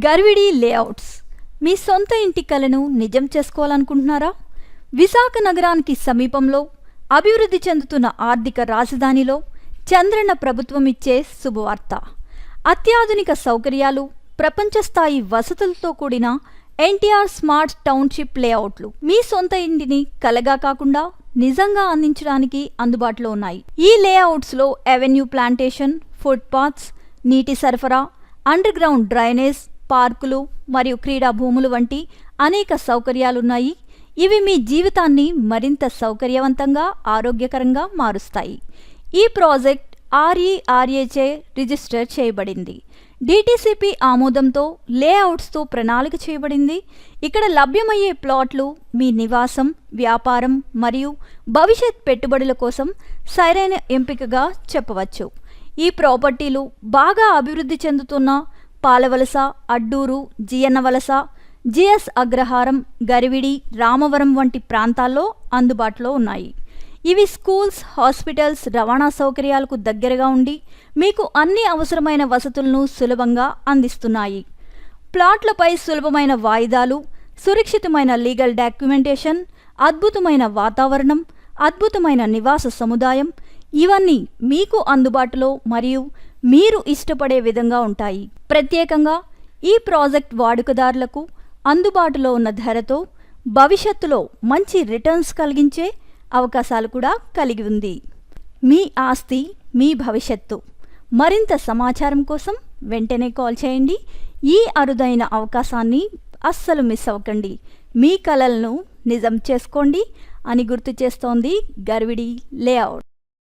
Garvidi layouts మీ సొంత ఇంటి కలను నిజం చేసుకోవాలనుకుంటున్నారా? విశాఖ నగరానికి సమీపంలో అభివృద్ధి చెందుతున్న ఆర్థిక రాజధానిలో చంద్రన్న ప్రభుత్వం ఇచ్చే శుభవార్త. అత్యాధునిక సౌకర్యాలు, ప్రపంచ స్థాయి వసతులతో కూడిన ఎన్టీఆర్ స్మార్ట్ టౌన్షిప్ లేఅవుట్లు మీ సొంత ఇంటిని కలగా కాకుండా నిజంగా అందించడానికి అందుబాటులో ఉన్నాయి. ఈ లేఅవుట్స్లో అవెన్యూ ప్లాంటేషన్, ఫుట్పాత్స్, నీటి సరఫరా, అండర్ గ్రౌండ్ డ్రైనేజ్, పార్కులు మరియు క్రీడా భూములు వంటి అనేక సౌకర్యాలున్నాయి. ఇవి మీ జీవితాన్ని మరింత సౌకర్యవంతంగా, ఆరోగ్యకరంగా మారుస్తాయి. ఈ ప్రాజెక్ట్ RERAచే రిజిస్టర్ చేయబడింది. DTCP ఆమోదంతో లేఅవుట్స్తో ప్రణాళిక చేయబడింది. ఇక్కడ లభ్యమయ్యే ప్లాట్లు మీ నివాసం, వ్యాపారం మరియు భవిష్యత్ పెట్టుబడుల కోసం సరైన ఎంపికగా చెప్పవచ్చు. ఈ ప్రాపర్టీలు బాగా అభివృద్ధి చెందుతున్న పాలవలస, అడ్డూరు, జియన్నవలస, GS అగ్రహారం, గరివిడి, రామవరం వంటి ప్రాంతాల్లో అందుబాటులో ఉన్నాయి. ఇవి స్కూల్స్, హాస్పిటల్స్, రవాణా సౌకర్యాలకు దగ్గరగా ఉండి మీకు అన్ని అవసరమైన వసతులను సులభంగా అందిస్తున్నాయి. ప్లాట్లపై సులభమైన వాయిదాలు, సురక్షితమైన లీగల్ డాక్యుమెంటేషన్, అద్భుతమైన వాతావరణం, అద్భుతమైన నివాస సముదాయం ఇవన్నీ మీకు అందుబాటులో మరియు మీరు ఇష్టపడే విధంగా ఉంటాయి. ప్రత్యేకంగా ఈ ప్రాజెక్ట్ వాడుకదారులకు అందుబాటులో ఉన్న ధరతో భవిష్యత్తులో మంచి రిటర్న్స్ కలిగించే అవకాశాలు కూడా కలిగి ఉంది. మీ ఆస్తి, మీ భవిష్యత్తు. మరింత సమాచారం కోసం వెంటనే కాల్ చేయండి. ఈ అరుదైన అవకాశాన్ని అస్సలు మిస్ అవ్వకండి. మీ కలలను నిజం చేసుకోండి అని గుర్తు చేస్తోంది గర్విడి లేఅవుట్.